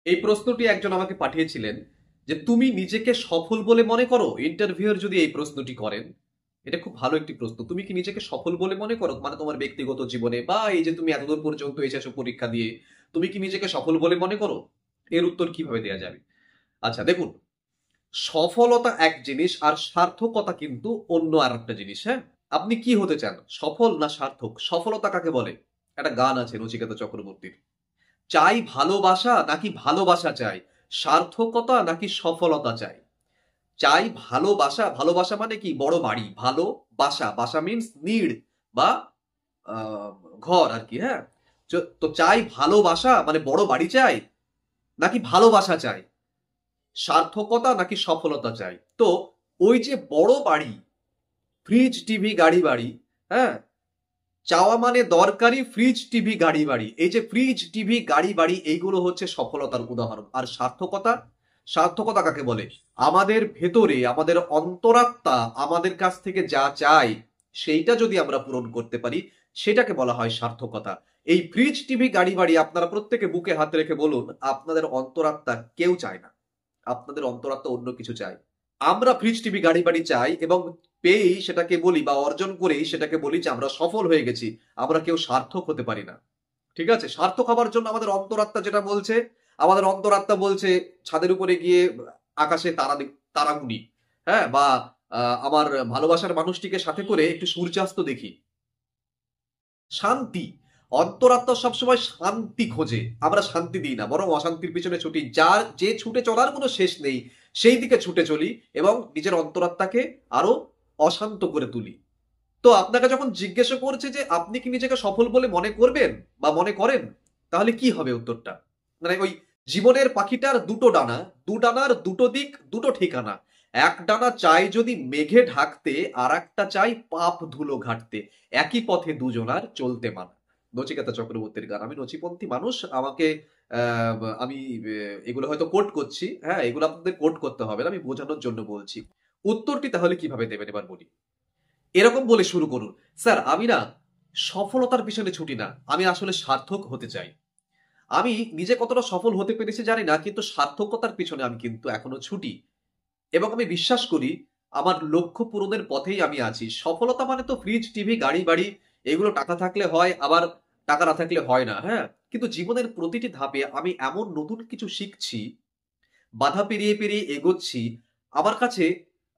এই প্রশ্নটি একজন আমাকে পাঠিয়েছিলেন যে তুমি নিজেকে সফল বলে মনে করো। ইন্টারভিউর যদি এই প্রশ্নটি করেন, এটা খুব ভালো একটি প্রশ্ন। তুমি কি নিজেকে সফল বলে মনে করো, মানে তোমার ব্যক্তিগত জীবনে, বা এই যে তুমি এতদূর পর্যন্ত এসেছো পরীক্ষা দিয়ে, তুমি কি নিজেকে সফল বলে মনে করো? এর উত্তর কিভাবে দেওয়া যাবে? আচ্ছা দেখুন, সফলতা এক জিনিস আর সার্থকতা কিন্তু অন্য আর একটা জিনিস। হ্যাঁ, আপনি কি হতে চান, সফল না সার্থক? সফলতা কাকে বলে? একটা গান আছে নচিকেতা চক্রবর্তীর, চাই ভালোবাসা নাকি ভালোবাসা চাই, সার্থকতা নাকি সফলতা চাই। চাই ভালোবাসা, ভালোবাসা মানে কি, বড় বাড়ি, ভালো বাসা, বাসা মিন্স নিড বা আহ, ঘর আর কি। হ্যাঁ, তো চাই ভালোবাসা মানে বড় বাড়ি চাই, নাকি ভালোবাসা চাই, সার্থকতা নাকি সফলতা চাই। তো ওই যে বড় বাড়ি, ফ্রিজ টিভি গাড়ি বাড়ি, হ্যাঁ, চাওয়া মানে দরকারি ফ্রিজ টিভি গাড়ি বাড়ি, এই যে ফ্রিজ টিভি গাড়ি বাড়ি এইগুলো হচ্ছে সফলতার উদাহরণ। আর সার্থকতা, সার্থকতা কাকে বলে? আমাদের ভেতরে আমাদের অন্তরাত্মা আমাদের কাছ থেকে যা চায় সেইটা যদি আমরা পূরণ করতে পারি, সেটাকে বলা হয় সার্থকতা। এই ফ্রিজ টিভি গাড়ি বাড়ি আপনারা প্রত্যেকে বুকে হাত রেখে বলুন, আপনাদের অন্তরাত্মা কেউ চায় না, আপনাদের অন্তরাত্মা অন্য কিছু চায়। আমরা ফ্রিজ টিভি গাড়ি বাড়ি চাই এবং পেয়েই সেটাকে বলি বা অর্জন করেই সেটাকে বলি যে আমরা সফল হয়ে গেছি। আমরা কেউ সার্থক হতে পারি না। ঠিক আছে, সার্থক হবার জন্য আমাদের অন্তরাত্মা যেটা বলছে, আমাদের অন্তরাত্মা বলছে ছাদের উপরে গিয়ে আকাশে তারা তারা গুনি, হ্যাঁ, বা আমার ভালোবাসার মানুষটিকে সাথে করে একটু সূর্যাস্ত দেখি। শান্তি, অন্তরাত্মা সবসময় শান্তি খোঁজে। আমরা শান্তি দিই না, বরং অশান্তির পিছনে ছুটি। যার যে ছুটে চলার কোনো শেষ নেই, সেই দিকে ছুটে চলি এবং নিজের অন্তরাত্মাকে আরো অশান্ত করে তুলি। তো আপনাকে যখন জিজ্ঞাসা করছে যে আপনি কি নিজেকে সফল বলে মনে করবেন বা মনে করেন, তাহলে কি হবে উত্তরটা? মানে ওই জীবনের পাখিটার দুটো ডানা, দু ডানার দুটো দিক, দুটো ঠিকানা। এক ডানা চাই যদি মেঘে ঢাকতে, আর একটা চাই পাপ ধুলো ঘাটতে, একই পথে দুজনার চলতে মানা। নচিকেতা চক্রবর্তীর গান। আমি নচিপন্থী মানুষ, আমাকে আমি এগুলো হয়তো কোট করছি, হ্যাঁ, এগুলো আপনাদের কোট করতে হবে না, আমি বোঝানোর জন্য বলছি। উত্তরটি তাহলে কিভাবে দেবেন এবার বলি। এরকম বলে শুরু করুন, স্যার আমি না সফলতার পিছনে ছুটি না, আমি আসলে সার্থক হতে চাই। আমি নিজে কতটা সফল হতে পেরেছি জানি না, কিন্তু সার্থকতার পিছনে আমি কিন্তু এখনো ছুটি এবং আমি বিশ্বাস করি আমার লক্ষ্য পূরণের পথেই আমি আছি। সফলতা মানে তো ফ্রিজ টিভি গাড়ি বাড়ি, এগুলো টাকা থাকলে হয়, আবার টাকা না থাকলে হয় না। হ্যাঁ, কিন্তু জীবনের প্রতিটি ধাপে আমি এমন নতুন কিছু শিখছি, বাধা পেরিয়ে পেরিয়ে এগোচ্ছি। আমার কাছে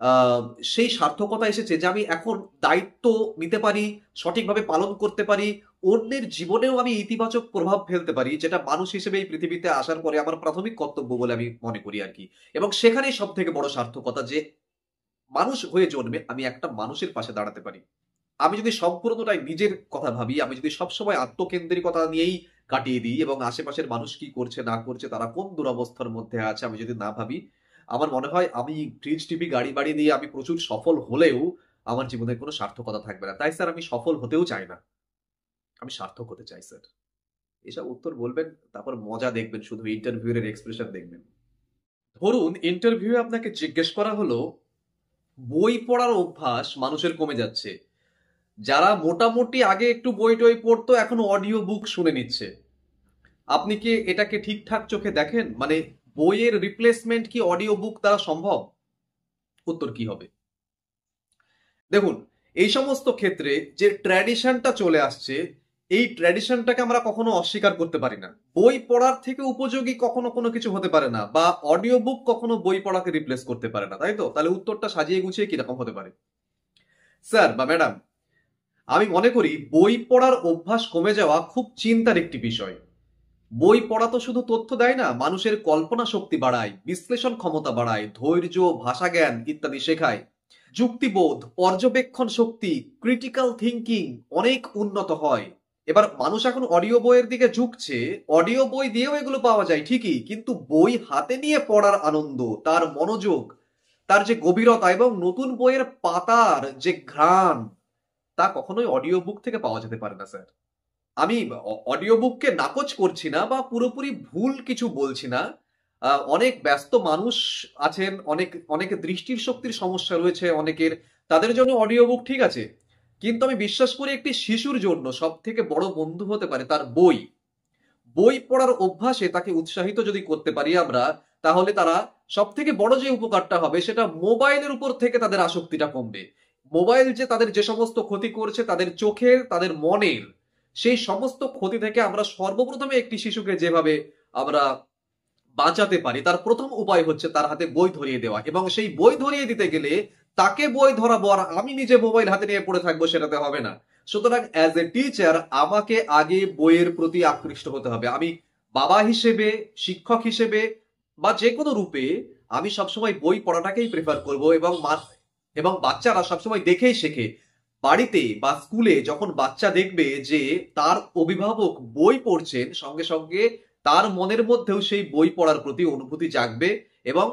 আহ, সেই সার্থকতা এসেছে যে আমি এখন দায়িত্ব নিতে পারি, সঠিকভাবে পালন করতে পারি, অন্যের জীবনেও আমি ইতিবাচক প্রভাব ফেলতে পারি, যেটা মানুষ হিসেবে এই পৃথিবীতে আসার পরে আমার প্রাথমিক কর্তব্য বলে আমি মনে করি আর কি। এবং সেখানেই সব থেকে বড় সার্থকতা যে মানুষ হয়ে জন্মে আমি একটা মানুষের পাশে দাঁড়াতে পারি। আমি যদি সম্পূর্ণটাই নিজের কথা ভাবি, আমি যদি সবসময় আত্মকেন্দ্রিকতা নিয়েই কাটিয়ে দিই এবং আশেপাশের মানুষ কি করছে না করছে, তারা কোন দুরবস্থার মধ্যে আছে আমি যদি না ভাবি, আমার মনে হয় আমি ফ্রিজ টিভি গাড়ি বাড়ি দিয়ে আমি প্রচুর সফল হলেও আমার জীবনের কোনো সার্থকতা থাকবে না। তাই স্যার আমি সফল হতেও চাই না, আমি সার্থক হতে চাই স্যার। এসব উত্তর বলবেন, তারপর মজা দেখবেন, শুধু ইন্টারভিউয়ের এক্সপ্রেশন দেখবেন। ধরুন ইন্টারভিউ আপনাকে জিজ্ঞেস করা হলো, বই পড়ার অভ্যাস মানুষের কমে যাচ্ছে, যারা মোটামুটি আগে একটু বই টই পড়তো এখন অডিও বুক শুনে নিচ্ছে। আপনি কি এটাকে ঠিকঠাক চোখে দেখেন? মানে বইয়ের রিপ্লেসমেন্ট কি অডিও বুক দ্বারা সম্ভব? উত্তর কি হবে? দেখুন, এই সমস্ত ক্ষেত্রে যে ট্র্যাডিশনটা চলে আসছে, এই ট্র্যাডিশনটাকে আমরা কখনো অস্বীকার করতে পারি না। বই পড়ার থেকে উপযোগী কখনো কোনো কিছু হতে পারে না, বা অডিও বুক কখনো বই পড়াকে রিপ্লেস করতে পারে না, তাই তো? তাহলে উত্তরটা সাজিয়ে গুছিয়ে কিরকম হতে পারে? স্যার বা ম্যাডাম, আমি মনে করি বই পড়ার অভ্যাস কমে যাওয়া খুব চিন্তার একটি বিষয়। বই পড়া তো শুধু তথ্য দেয় না, মানুষের কল্পনা শক্তি বাড়ায়, বিশ্লেষণ ক্ষমতা বাড়ায়, ধৈর্য, ভাষা জ্ঞান ইত্যাদি শেখায়, যুক্তিবোধ, পর্যবেক্ষণ শক্তি, ক্রিটিক্যাল থিঙ্কিং অনেক উন্নত হয়। এবার মানুষ এখন অডিও বইয়ের দিকে ঝুঁকছে। অডিও বই দিয়েও এগুলো পাওয়া যায় ঠিকই, কিন্তু বই হাতে নিয়ে পড়ার আনন্দ, তার মনোযোগ, তার যে গভীরতা এবং নতুন বইয়ের পাতার যে ঘ্রাণ, তা কখনোই অডিও বুক থেকে পাওয়া যেতে পারে না স্যার। আমি অডিও বুককে নাকচ করছি না বা পুরোপুরি ভুল কিছু বলছি না। অনেক ব্যস্ত মানুষ আছেন, অনেকের দৃষ্টির শক্তির সমস্যা রয়েছে অনেকের, তাদের জন্য অডিও বুক ঠিক আছে। কিন্তু আমি বিশ্বাস করি একটি শিশুর জন্য সব থেকে বড় বন্ধু হতে পারে তার বই। বই পড়ার অভ্যাসে তাকে উৎসাহিত যদি করতে পারি আমরা, তাহলে তারা সব থেকে বড় যে উপকারটা হবে সেটা মোবাইলের উপর থেকে তাদের আসক্তিটা কমবে। মোবাইল যে তাদের যে সমস্ত ক্ষতি করছে তাদের চোখের, তাদের মনের, সেই সমস্ত ক্ষতি থেকে আমরা সর্বপ্রথমে একটি শিশুকে যেভাবে আমরা বাঁচাতে পারি তার প্রথম উপায় হচ্ছে তার হাতে বই ধরিয়ে দেওয়া, এবং সেই বই ধরিয়ে দিতে গেলে তাকে বই ধরাবো আর আমি নিজে মোবাইল হাতে নিয়ে পড়ে থাকবো সেটাতে হবে না। সুতরাং অ্যাজ এ টিচার আমাকে আগে বইয়ের প্রতি আকৃষ্ট হতে হবে। আমি বাবা হিসেবে, শিক্ষক হিসেবে বা যে কোনো রূপে আমি সবসময় বই পড়াটাকেই প্রেফার করব, এবং বাচ্চারা সবসময় দেখেই শেখে। বাড়িতে বা স্কুলে যখন বাচ্চা দেখবে যে তার অভিভাবক বই পড়ছেন, সঙ্গে সঙ্গে তার মনের মধ্যেও সেই বই পড়ার প্রতি অনুভূতি জাগবে এবং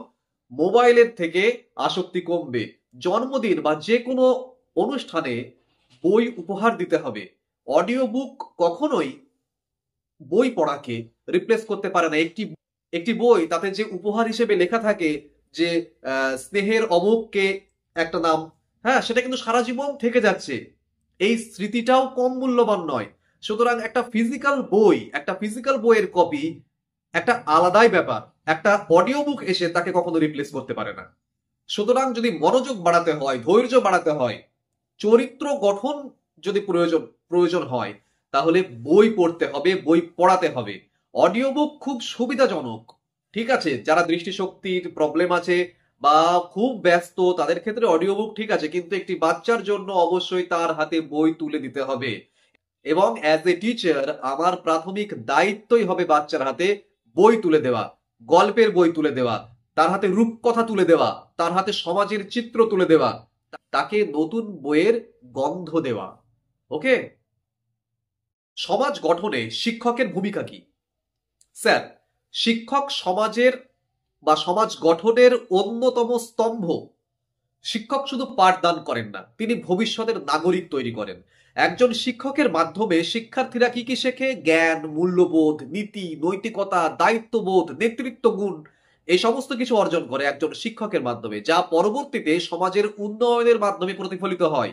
মোবাইলের থেকে আসক্তি কমবে। জন্মদিন বা যে কোনো অনুষ্ঠানে বই উপহার দিতে হবে। অডিও বুক কখনোই বই পড়াকে রিপ্লেস করতে পারে না। একটি একটি বই তাতে যে উপহার হিসেবে লেখা থাকে যে স্নেহের অমুককে একটা নাম, হ্যাঁ, সেটা কিন্তু সারা জীবন থেকে যাচ্ছে। এই স্মৃতিটাও কম মূল্যবান নয়। সুতরাং একটা ফিজিক্যাল বইয়ের কপি একটা আলাদাই ব্যাপার। একটা অডিও বুক এসে তাকে কখনো রিপ্লেস করতে পারে না। সুতরাং যদি মনোযোগ বাড়াতে হয়, ধৈর্য বাড়াতে হয়, চরিত্র গঠন যদি প্রয়োজন হয়, তাহলে বই পড়তে হবে, বই পড়াতে হবে। অডিও বুক খুব সুবিধাজনক, ঠিক আছে, যারা দৃষ্টিশক্তির প্রবলেম আছে বা খুব ব্যস্ত তাদের ক্ষেত্রে অডিও বুক ঠিক আছে, কিন্তু একটি বাচ্চার জন্য অবশ্যই তার হাতে বই তুলে দিতে হবে। এবং অ্যাজ এ টিচার আমার প্রাথমিক দায়িত্বই হবে বাচ্চার হাতে বই তুলে দেওয়া, গল্পের বই তুলে দেওয়া, তার হাতে রূপকথা তুলে দেওয়া, তার হাতে সমাজের চিত্র তুলে দেওয়া, তাকে নতুন বইয়ের গন্ধ দেওয়া। ওকে। সমাজ গঠনে শিক্ষকের ভূমিকা কি? স্যার, শিক্ষক সমাজের বা সমাজ গঠনের অন্যতম স্তম্ভ। শিক্ষক শুধু পাঠদান করেন না, তিনি ভবিষ্যতের নাগরিক তৈরি করেন। একজন শিক্ষকের মাধ্যমে শিক্ষার্থীরা কি কি শেখে? জ্ঞান, মূল্যবোধ, নীতি, নৈতিকতা, দায়িত্ববোধ, নেতৃত্ব গুণ, এই সমস্ত কিছু অর্জন করে একজন শিক্ষকের মাধ্যমে, যা পরবর্তীতে সমাজের উন্নয়নের মাধ্যমে প্রতিফলিত হয়।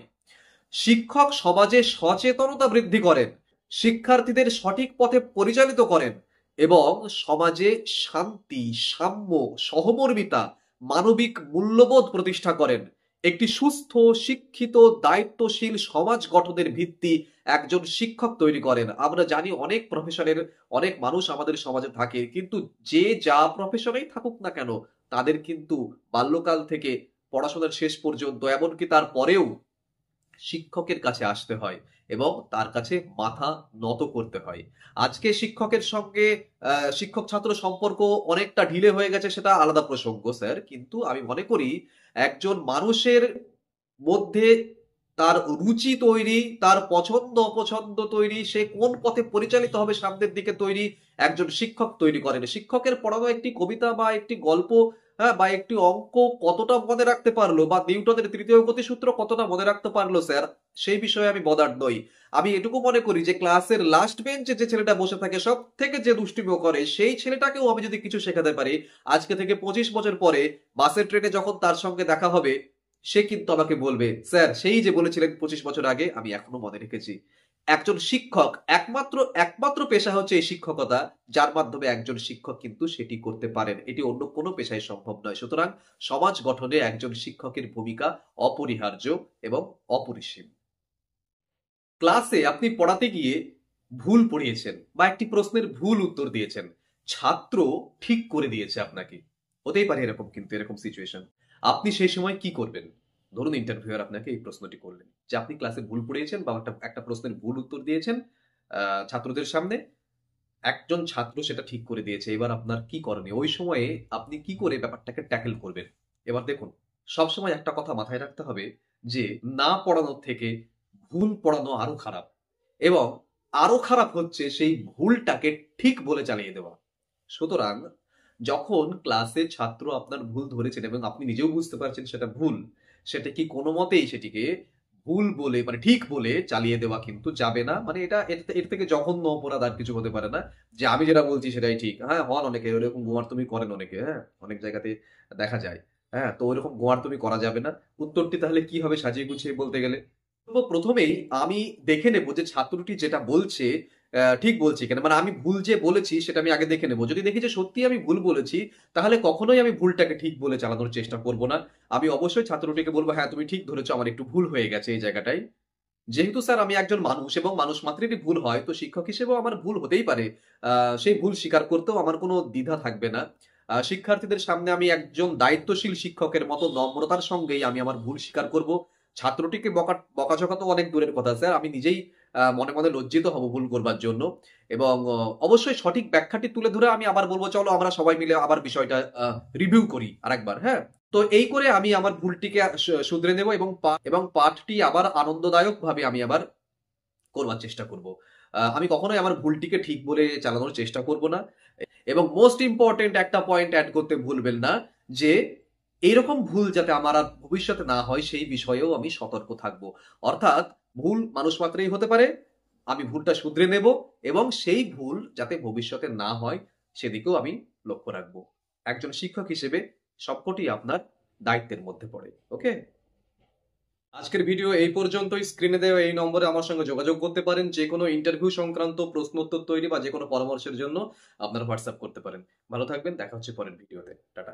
শিক্ষক সমাজে সচেতনতা বৃদ্ধি করেন, শিক্ষার্থীদের সঠিক পথে পরিচালিত করেন এবং সমাজে শান্তি, সাম্য, সহমর্মিতা, মানবিক মূল্যবোধ প্রতিষ্ঠা করেন। একটি সুস্থ, শিক্ষিত, দায়িত্বশীল সমাজ গঠনের ভিত্তি একজন শিক্ষক তৈরি করেন। আমরা জানি অনেক প্রফেশনের অনেক মানুষ আমাদের সমাজে থাকে, কিন্তু যে যা প্রফেশনেই থাকুক না কেন তাদের কিন্তু বাল্যকাল থেকে পড়াশোনার শেষ পর্যন্ত, এমনকি তার পরেও শিক্ষকের কাছে আসতে হয় এবং তার কাছে মাথা নত করতে হয়। আজকে শিক্ষকের সঙ্গে শিক্ষক ছাত্র সম্পর্ক অনেকটা ঢিলে হয়ে গেছে, সেটা আলাদা প্রসঙ্গ স্যার, কিন্তু আমি মনে করি একজন মানুষের মধ্যে তার রুচি তৈরি, তার পছন্দ অপছন্দ তৈরি, সে কোন পথে পরিচালিত হবে সামনের দিকে তৈরি একজন শিক্ষক তৈরি করেন। শিক্ষকের পড়ানো একটি কবিতা বা একটি গল্প, হ্যাঁ, বা একটি অঙ্ক কতটা মনে রাখতে পারলো বা নিউটনের তৃতীয় গতিসূত্র কতটা মনে রাখতে পারলো স্যার, সেই বিষয়ে আমি বদার নই। আমি এটুকু মনে করি যে ক্লাসের লাস্ট বেঞ্চে যে ছেলেটা বসে থাকে, সব থেকে যে দুষ্টিমি করে, সেই ছেলেটাকেও আমি যদি কিছু শেখাতে পারি, আজকে থেকে 25 বছর পরে বাসের ট্রেনে যখন তার সঙ্গে দেখা হবে, সে কিন্তু আমাকে বলবে, স্যার সেই যে বলেছিলেন 25 বছর আগে, আমি এখনো মনে রেখেছি। একজন শিক্ষক একমাত্র একমাত্র পেশা হচ্ছে এই শিক্ষকতা, যার মাধ্যমে একজন শিক্ষক কিন্তু সেটি করতে পারেন। এটি অন্য কোনো পেশায় সম্ভব নয়। সুতরাং সমাজ গঠনে একজন শিক্ষকের ভূমিকা অপরিহার্য এবং অপরিসীম। ক্লাসে আপনি পড়াতে গিয়ে ভুল পড়িয়েছেন বা একটি প্রশ্নের ভুল উত্তর দিয়েছেন, ছাত্র ঠিক করে দিয়েছে আপনাকে, হতেই পারে এরকম, কিন্তু এরকম সিচুয়েশন, আপনি সেই সময় কি করবেন? ধরুন ইন্টারভিউয়ার আপনাকে এই প্রশ্নটি করলেন যে আপনি ক্লাসে ভুল পড়িয়েছেন বা একটা একটা প্রশ্নের ভুল উত্তর দিয়েছেন ছাত্রদের সামনে, একজন ছাত্র সেটা ঠিক করে দিয়েছে, এবার আপনার কি করণীয়? ওই সময়ে আপনি কি করে ব্যাপারটাকে ট্যাকেল করবেন? এবার দেখুন, সবসময় একটা কথা মাথায় রাখতে হবে যে না পড়ানোর থেকে ভুল পড়ানো আরো খারাপ, এবং আরো খারাপ হচ্ছে সেই ভুলটাকে ঠিক বলে চালিয়ে দেওয়া। সুতরাং যখন ক্লাসে ছাত্র আপনার ভুল ধরেছেন এবং আপনি নিজেও বুঝতে পারছেন সেটা ভুল, সেটা কি কোনো মতেই সেটিকে ভুল বলে মানে ঠিক বলে চালিয়ে দেওয়া কিন্তু যাবে না। মানে এটা এর থেকে জঘন্য অপরাধ আর কিছু হতে পারে না, যে আমি যেটা বলছি সেটাই ঠিক। হ্যাঁ, হন অনেকে ওরকম গোয়ার্তুমি করেন অনেকে, হ্যাঁ, অনেক জায়গাতে দেখা যায়। হ্যাঁ, তো ওইরকম গোয়ার্তুমি করা যাবে না। উত্তরটি তাহলে কি হবে সাজিয়ে গুছিয়ে বলতে গেলে? তো প্রথমেই আমি দেখে নেব যে ছাত্রটি যেটা বলছে ঠিক বলছি কিনা, মানে আমি ভুল যে বলেছি সেটা আমি আগে দেখে নেব। যদি দেখি যে সত্যিই আমি ভুল বলেছি, তাহলে কখনোই আমি ভুলটাকে ঠিক বলে চালানোর চেষ্টা করব না। আমি অবশ্যই ছাত্রটিকে বলব, "হ্যাঁ, তুমি ঠিক ধরেছ, আমার একটু ভুল হয়ে গেছে এই জায়গাটায়।" যেহেতু স্যার আমি একজন মানুষ এবং মানুষ মাত্রেরই ভুল হয়, তো শিক্ষক হিসেবেও আমার ভুল হতেই পারে। আ সেই ভুল স্বীকার করতেও আমার কোনো দ্বিধা থাকবে না। শিক্ষার্থীদের সামনে আমি একজন দায়িত্বশীল শিক্ষকের মতো নম্রতার সঙ্গেই আমি আমার ভুল স্বীকার করব। ছাত্রটিকে বকাঝকা তো অনেক দূরের কথা স্যার। আমি নিজেই মনে, মনে লজ্জিত হব ভুল করবার জন্য এবং অবশ্যই সঠিক ব্যাখ্যাটি তুলে ধরে আমি আবার বলব, "চলো আমরা সবাই মিলে আবার বিষয়টা রিভিউ করি আরেকবার।" হ্যাঁ? তো এই করে আমি আমার ভুলটিকে শুধরে নেব এবং পাঠটি আবার আনন্দদায়কভাবে আমি আবার করবার চেষ্টা করব। আমি কখনোই আমার ভুলটিকে ঠিক বলে চালানোর চেষ্টা করব না। এবং মোস্ট ইম্পোর্টেন্ট একটা পয়েন্ট এড করতে ভুলবেন না যে, এইরকম ভুল যাতে আমার আর ভবিষ্যতে না হয় সেই বিষয়েও আমি সতর্ক থাকব। অর্থাৎ ভুল মানুষ মাত্রই হতে পারে। আমি ভুলটা শুধরে নেব এবং সেই ভুল যাতে ভবিষ্যতে না হয় সেদিকেও আমি লক্ষ্য রাখব। একজন শিক্ষক হিসেবে সবকটি আপনার দায়িত্বের মধ্যে পড়ে। ওকে? আজকের ভিডিও এই পর্যন্তই। স্ক্রিনে দেওয়া এই নম্বরে আমার সঙ্গে যোগাযোগ করতে পারেন। যেকোনো ইন্টারভিউ সংক্রান্ত প্রশ্নোত্তর তৈরি বা যেকোনো পরামর্শের জন্য আপনারা হোয়াটসঅ্যাপ করতে পারেন। ভালো থাকবেন। দেখা হচ্ছে পরের ভিডিওতে। টাটা।